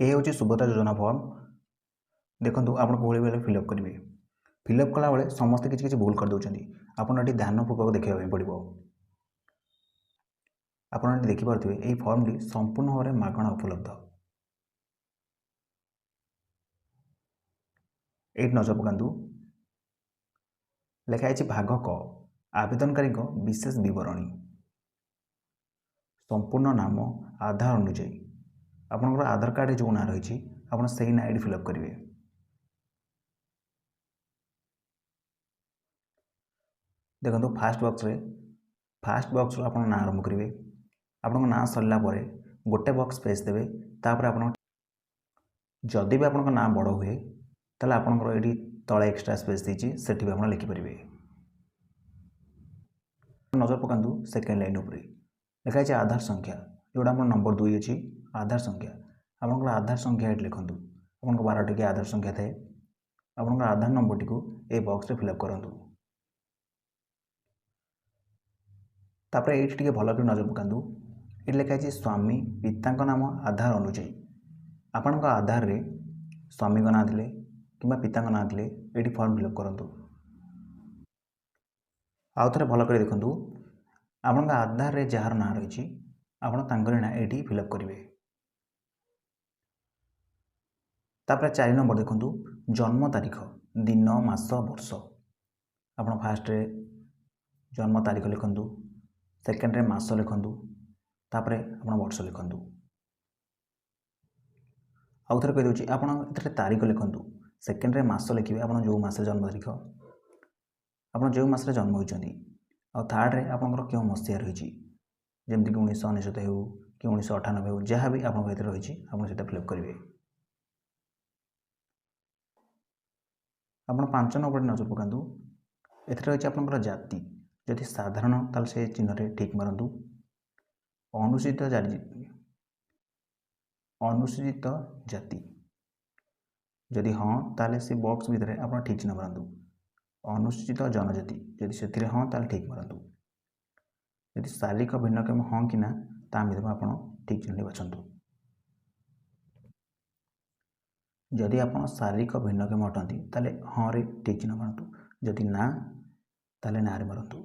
ये हूँ सुभद्रा योजना फॉर्म। देखो आप भाई फिलअप करेंगे। फिलअप कला बेले समस्ते किसी किसी भूल कर दौरान आपड़ ये ध्यानपूर्वक देखा पड़ो। आपड़ देखिपे यही फर्मटी संपूर्ण भाव में मागणा उपलब्ध। ये नजर पकातु लिखाई भाग क आवेदनकारी विशेष बरणी संपूर्ण नाम आधार अनुजाई आपंकर आधार कार्ड जो ना रही आप ना ये फिलअप करेंगे। देखो फास्ट बॉक्स आप ना आरंभ करेंगे। आपन ना सरला गोटे बॉक्स स्पेस देवे तापर आप जदि भी आपन ना बड़ हुए ताले आपनकर ये तले एक्स्ट्रा स्पेस देती से आप लिखिपारे। नजर पकातु सेकेंड लाइन उपर लिखाई आधार संख्या जोड़ा आप नंबर 2 अच्छी आधार संख्या आपंकर आधार संख्या ये लिखूँ। आप 12 टी आधार संख्या थाए आपंकर आधार नंबर टी ए बॉक्स फिलअप करूँ। तापर ये भल कर नजर पकातु ये लिखाई स्वामी पिता नाम आधार अनुजाई आपण आधार रे स्वामी ना थे कि पिता ना थे ये फॉर्म फिलअप करूँ। आउ थे भल कर देखूँ आपण आधार रे जार ना रही आपड़ी ना ये फिलअप करेंगे। तापर 4 नंबर देखूँ जन्म तारीख दिन मास वर्ष आप फास्ट रे जन्म तारीख लिखूँ सेकेंड रे मास लिखूँ तापर आप वर्ष लिखूँ। आउ थे कहीदे आप तारीख लिखूँ सेकेंड रे मास लिखे आप जो मस जन्म तारीख आप जो मस जन्म होती आ थर्ड रे आपंकर क्यों मसीहा रही जमीक 1999 हो कि 1998 हो जहाँ भी आप रही आप फिलअप करेंगे। आप 5 नंबर नजर पकातु एथि रही आपंकर जाति जदि साधारण ताल से चिन्ह ठीक मारतु। अनुसूचित जाति जदि हाँ ताले से बॉक्स भितर आप ठीक चिन्ह मारतु। अनुसूचित जनजाति जदि से हाँ ताल ठीक मारतु। यदि शारीरिक भिन्नक्षम हाँ कि ना भितर आप ठीक चिन्ह बाछंतु। जदि आप शारीरिक भिन्नक्षम अटंती ताले हाँ रे ठीक चिन्ह मारतु। जदि ना ताले ना रे मारतु।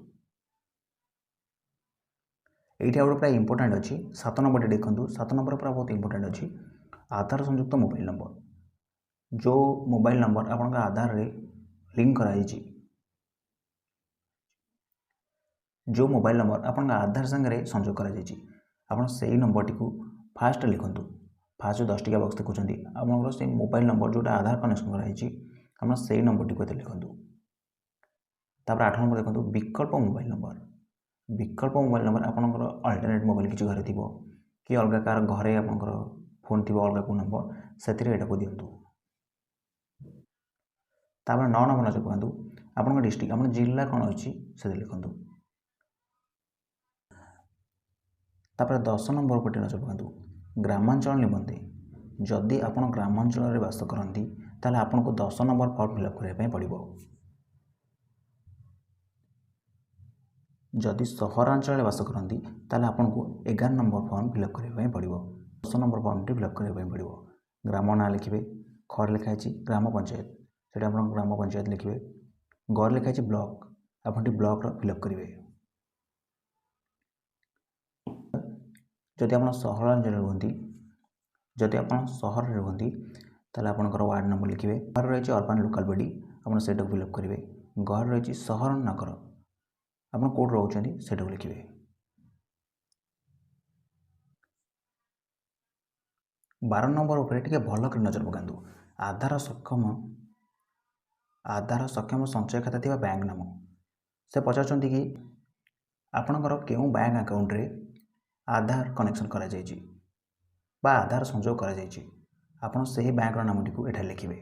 ये पूरा इंपोर्टेंट अच्छी 7 नंबर देखो 7 नंबर पूरा बहुत इंपोर्टेंट अच्छी आधार संयुक्त मोबाइल नंबर जो मोबाइल नंबर आपन आधार रे लिंक कराई जो मोबाइल नंबर आपन आधार संगे संजोग कर से नंबर टी फास्ट लिखुँ। फास्ट जो 10 टिका बॉक्स देखुं आप से मोबाइल नंबर जोटा आधार कनेक्शन कराई आप से नंबर टी लिखुँ। तापर 8 नंबर देखो विकल्प मोबाइल नंबर आपंकर अल्टरनेट मोबाइल किसी घरे थी कि अलग कार घरे आपंकर फोन थी अलग को नंबर से दिंतु। तापर 9 नंबर नजर पकातु आप डिस्ट्रिक्ट आप जिला कौन अच्छी से लिखुँ। तापर 10 नंबर पर नजर पकातु ग्रामांचल निमंते जदि आप ग्रामांचल बास करती ताले आपको 10 नंबर फॉर्म फिलअप करने पड़ो। जदि सहरांचल बास करती ताले आपको 11 नंबर फॉर्म फिलअप करने पड़ो। 10 नंबर फॉर्म टी फिलअप करने पड़ो। ग्राम ना लिखे खर लिखाई ग्राम पंचायत से आप ग्राम पंचायत लिखे गर लिखाई ब्लॉक आप ब्लॉक फिलअप करेंगे। जदि आप सहरांचल रुहति जदि आप सहर में रुहति ताले आपंकर वार्ड नंबर लिखे घर रही अर्बान लोकाल बॉडी आप फिलअप करेंगे। घर रही सहर नगर आप कौट रोचे से लिखे। 12 नंबर उपर टे भल कर नजर पकातु आधार सक्षम संचय खाता थी बैंक नाम से पचार कि आपणकर क्यों बैंक अकाउंट रे आधार कनेक्शन करा जायछि बा आधार संजोग करा जायछि आपण से बैंक नाम टी एठार लिखिबे।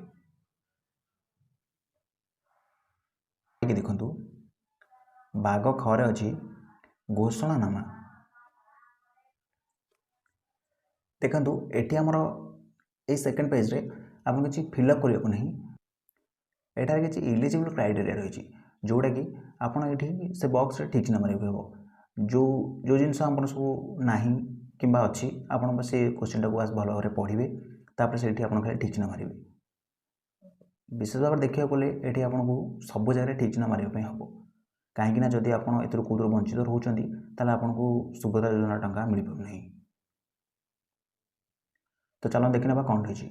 देखंतु बाग खरे अच्छी घोषणानामा देखंतु एटी हमर ए सेकेंड पेज रे आपन किछि फिलअप करियो को नहीं एठार किछि एलिजिबल क्राइटेरिया रही जोड़ा कि आपन एठी से बॉक्स रे ठीक नंबर हो जो जो जिनस आपन सब नाही किंबा अच्छी आपन से क्वेश्चन टाको आज भल भाव पढ़िबे तापर से खाली ठीक चिन्ह मारे। विशेष भाव देखा गले ये आपको सब जगह ठीक चिन्ह मारे हम कहीं जदि आप कौर वंचित रोचंती आपको सुभद्रा योजना टंका मिल पार नहीं। तो चलो देखने कौन रही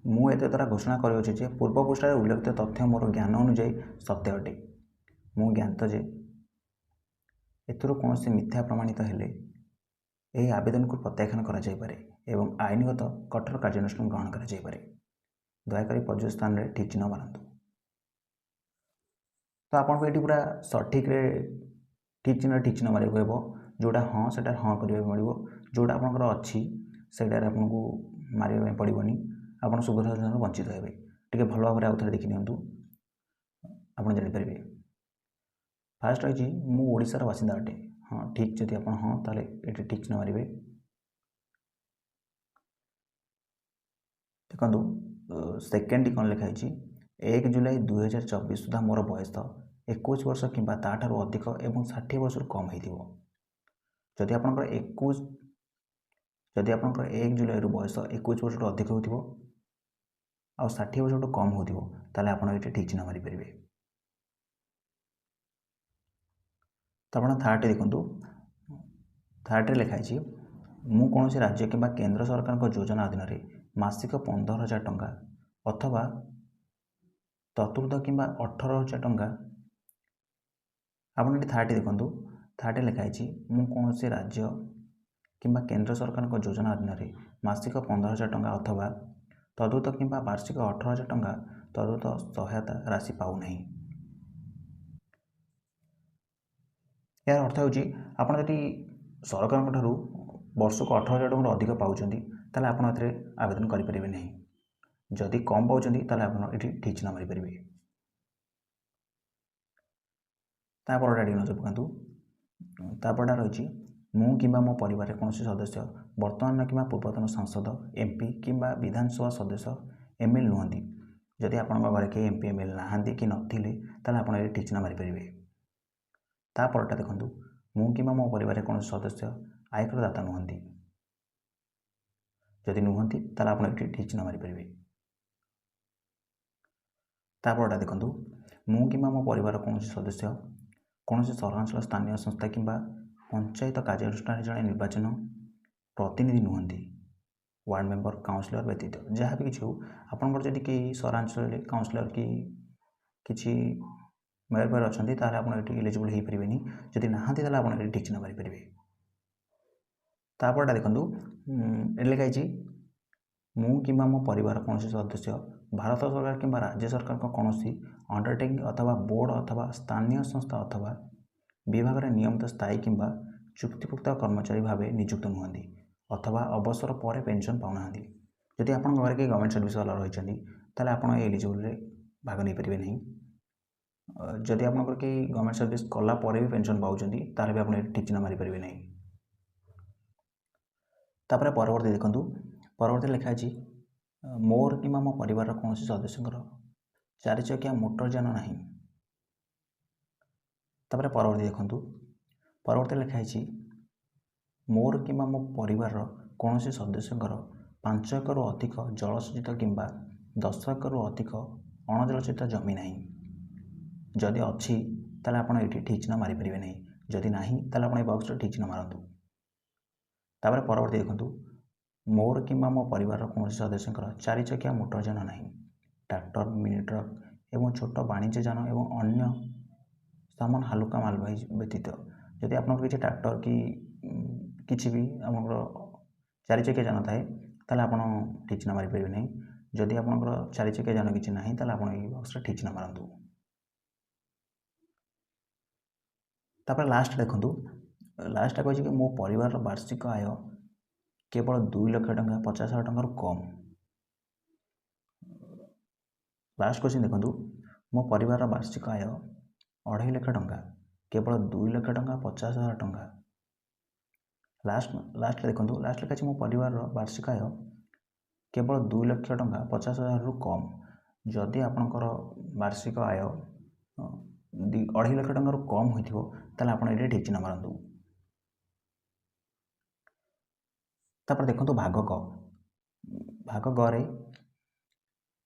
मुझे द्वारा घोषणा कर पूर्व पृष्ठ उल्लेखित तथ्य मोर ज्ञान अनुजाई सत्य अटे। मु ज्ञात जे एथुर कौन से मिथ्या प्रमाणित हेले यह आवेदन को प्रत्याख्यान कर आईनगत कठोर कार्यानुष्ठान ग्रहण कर दयाकोरी प्रजुक्त स्थान में ठीक चिन्ह मारतु। तो आपको ये पूरा सठिक ठीक चिन्ह मारे जोड़ा हाँ से हाँ करा पड़ो जोड़ा आपंकर अच्छी से आपको मारे पड़ोनी आप सुभद्रा योजना वंचित हे टे भल भाव आउ थे देखी दिंतु आप जापर। फास्ट रही मुशार बासिंदा अटे हाँ ठीक जदि आप हाँ ताले ये ठीक चिन्ह मारे। देखो सेकेंड कौन लिखाई 1 जुलाई 2024 सुधा मोर बयस 21 वर्ष कि ताठू अधिक एवं 60 वर्ष कम हो जदि आप 1 जुलाई बयस 21 वर्ष अधिक हो 60 वर्ष कम हो आप ठीक चिन्ह मारिपारे। तो आप थर्ड देखो थर्ड लिखाई मु कौन से राज्य कि केंद्र सरकार योजना अधीन मासिक 15,000 टंका अथवा चतुर्थ कि 18,000 टंका। आप थर्ड देखो थर्ड लिखाई मु कौन से राज्य कि केंद्र सरकार योजना अधीन मासिक 15,000 टंका अथवा तदुत कि वार्षिक 18,000 टंका तदुत सहायता राशि पाऊना। यार अर्थ होती सरकार वर्ष को 18,000 टंका अधिक पाँच ताले आप आवेदन करें नहीं जदि कम पाँच आप ठीक चिन्ह मारिपारे। तापरटा टी नजर पकातु तापरटा रही मु कि मो परिवार कौन सदस्य वर्तमान कि पूर्वतन सांसद एमपी कि विधानसभा सदस्य एमएल नुहति जदि आप घर के एमपी एमएल नहांती कि नथिले ताले आप ठीक चिन्ह मारिपारे। तापरटा देखु मु कि मो परिवार कौन सदस्य आयकरदाता नुहति जदि नुहति ताले आप ठीक चिन्ह मारिपारे। तापरटा देखु मु कि मो परिवार कौन सदस्य कौन से सहरांचल स्थानीय संस्था कि पंचायत कार्यानुष्ठान जड़े निर्वाचन प्रतिनिधि नुहति वार्ड मेंबर काउंसिलर व्यतीत जहाँ भी किसी हो आपंकर जदि कई सहरांचल काउंसिलर कि किसी मेयर फेयर अच्छा आप इलिजिबल हो पारे जदि नहांती आप ठीक चिन्ह मारिपारे। तापरटा देखो लिखाई मु कि मो परिवार कौन सदस्य भारत सरकार कि राज्य सरकार कौन अंडरटेकिंग अथवा बोर्ड अथवा स्थानीय संस्था अथवा विभाग में नियमित स्थायी कि चुक्तिभुक्त कर्मचारी भाव नियुक्त नुहति अथवा अवसर पर पेंशन पाऊना जदि आप घर के गवर्नमेंट सर्विस वाला रही आप एलिजिबल भाग नहीं पारे नहीं जदि आप गवर्नमेंट सर्विस कला भी पेंशन पाँच ताले भी आप ठीक चिन्ह मारिपारे नहीं। तापर परवर्ती देखु परवर्ती लिखाई मोर कि मो परिवार कौन सदस्य 4 चकिया मोटर यान ना। तापर परवर्ती देखु परवर्ती लिखाई मोर कि मो परिवार कौन सदस्य 5 एकड़ अधिक जलसेचित कि 10 एकड़ अधिक अणजलसेचित जमी ना जदि अच्छी ताले आप ठीक चिन्ह मारिपारे नहीं जदि ना ताले आप बक्स ठीक चिन्ह मारतु। तापर परवर्ती देखु मोर कि मो परिवार कौन सदस्य 4 चकिया मोटर यान ना ट्रैक्टर मिनी ट्रक एवं छोट वाणिज्य यान एवं अन्य सामान हालुका मालवाही व्यतीत जदि आप किसी ट्रैक्टर कि किसी भी आम 4 चकिया यान थाए ताले आप ठीक चिन्ह मारिपारे नहीं जदि आप 4 चकिया यान किसी ना ताले आप बक्स ठीक चिन्ह मारतु। तापर लास्ट देखु लास्ट कह कि मो परिवार वार्षिक आय केवल 2 लाख टंका 50,000 टंकार कम। लास्ट क्वेश्चन देखो मो परिवार वार्षिक आय 2.5 लाख टंका केवल 2 लाख टंका 50,000 टंका। लास्ट देखो लास्ट लिखा मो परिवार वार्षिक आय केवल 2 लाख टंका 50,000 रु कम जदि आपणकर वार्षिक आय 2.5 लाख टंका कम हो आप ठीक चिन्ह मारतु। तापर देखो भाग ग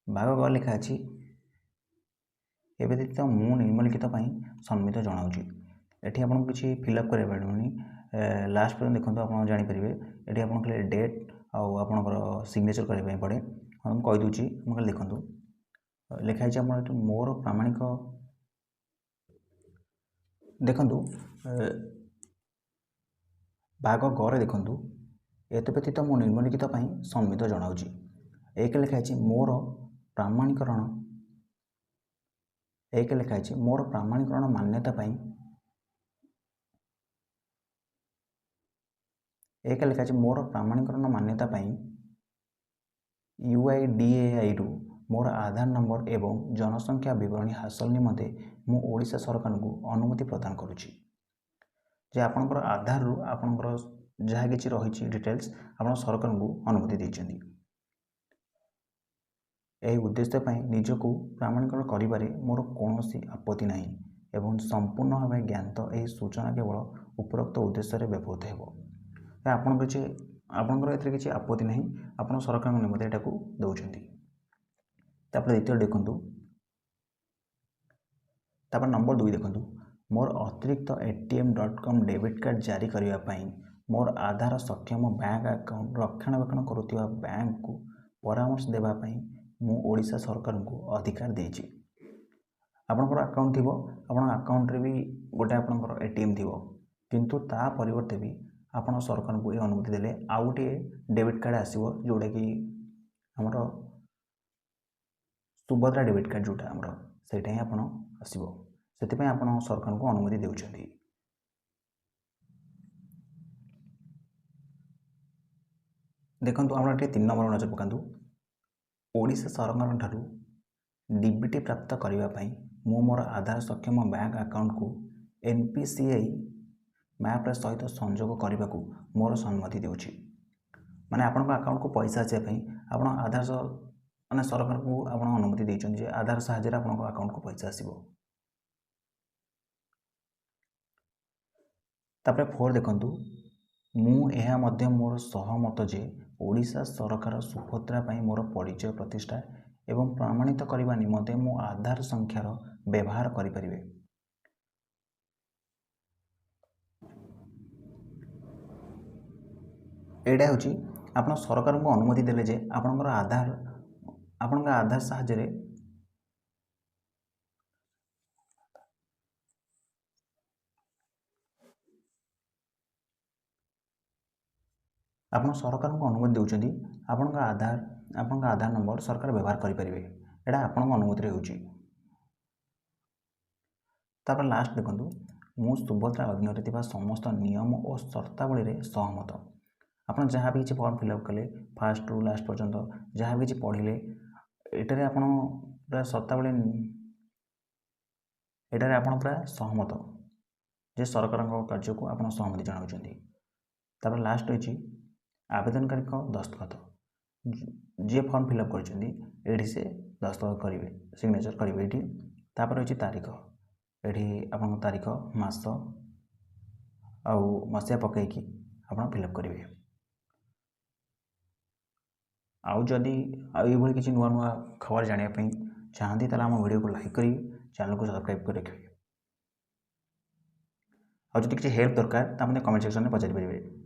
भाग ग लिखा अच्छी ए व्यतीत मु निम्नलिखित सम्मित जनाऊँगी एटी आपको किसी फिलअप करा पड़ोनी लास्ट पर्यटन देखो आप जापर ये आप खाली डेट आपर सिग्नेचर करने पड़े हम कहीदे खाली देखूँ लिखाई मोर प्रामाणिक देखु भाग ग देखूँ एत व्यतीत मु निम्नलिखित सम्मित जनाऊँगी एक लिखाई मोर प्रामाणीकरण एक लिखाई मोर प्रामाणीकरण मान्यता एक लिखाई मोर प्रामाणीकरण मान्यता UIDAI रु मोर आधार नंबर एवं जनसंख्या विवरणी हासिल निमंते मु ओडिशा सरकार को अनुमति प्रदान करुच्ची जे आपणकर आधार रु आपणकर जहाँ किसी रही डिटेल्स आप सरकार को अनुमति देइछन्ति यही उद्देश्य निजको प्रमाणीकरण करिबारे मोर कौनसी आपत्ति नहीं एवं संपूर्ण भाव ज्ञात यही सूचना केवल उपरोक्त उद्देश्य व्यवहृत हो आपणकर किसी आपत्ति नहीं आप सरकार निमंते यहाँ दौरान द्वितीय देखूँ नंबर 2 देखूँ मोर अतिरिक्त ATM.com डेबिट कार्ड जारी करने मोर आधार सक्षम बैंक अकाउंट रक्षणाबेक्षण करुवा बैंक को परामर्श देवाई मु ओडिशा सरकार को अधिकार देछि आपणकर अकाउंट थी आप अकाउंट रे भी गोटे आपणकर ATM थी किंतु ता परिवर्ते भी आपण सरकार को ये अनुमति देले आउ गोटे डेबिट कार्ड आसो जोटा कि आमर सुभद्रा डेबिट कार्ड जोटा आमर सेटा ही आपण आसो से आपण सरकार को अनुमति देउछन्ति देखो आप 3 नंबर नजर पकातु ओडिशा सरकार ठारू डीबीटी प्राप्त करने मु मोर आधार सक्षम बैंक अकाउंट को NPCI मैप सहित संजोग करने को मोर सम्मति देउछि माने आपण अकाउंट को पैसा आसापी आप आधार माने सरकार को आप अनुमति देइछन्ति आधार साहाय्य आपण अकाउंट को पैसा आसीबो तापर 4 देखंतु मु एहा मध्य मोर सहमत जे ओडिशा सरकार सुभद्रा मोर परिचय प्रतिष्ठा एवं प्रमाणित करने निमंते मो आधार संख्यार व्यवहार करें एटा हूँ आप सरकार को अनुमति देले जे आपणकर आधार साहाय्य आप सरकार को अनुमति देउछन्ति आपन आधार नंबर सरकार व्यवहार करें एटा आपण अनुमति होउछि तापर लास्ट देखंतु मु सुभद्रा अधीन थिबा समस्त नियम और शर्तावली रे सहमत आपन जहाँ भी किसी फॉर्म फिलअप कले फास्ट रु लास्ट पर्यंत जहाँ भी किसी पढ़िले एटारे आपन पूरा शर्तावली एटारे आपन पूरा सहमत जे सरकार कार्य को आपन सहमति जनाउछन्ति तापर लास्ट होछि आवेदनकारी दस्तखत जी फॉर्म फिलअप कर से दस्तखत करेंगे सिग्नेचर करेंगे ये तापर होछि तारीख ये आप तारीख मास आउ मसीहा पकईकि आप फिलअप करेंगे आउ जदि ये किसी नुआ नुआ खबर जानापी चाहती ताला आम वीडियो को लाइक करेंगे चैनल को सब्सक्राइब कर रखिए आउ जदि किसी हेल्प दरकार तो कमेंट सेक्शन में पचारि पारे।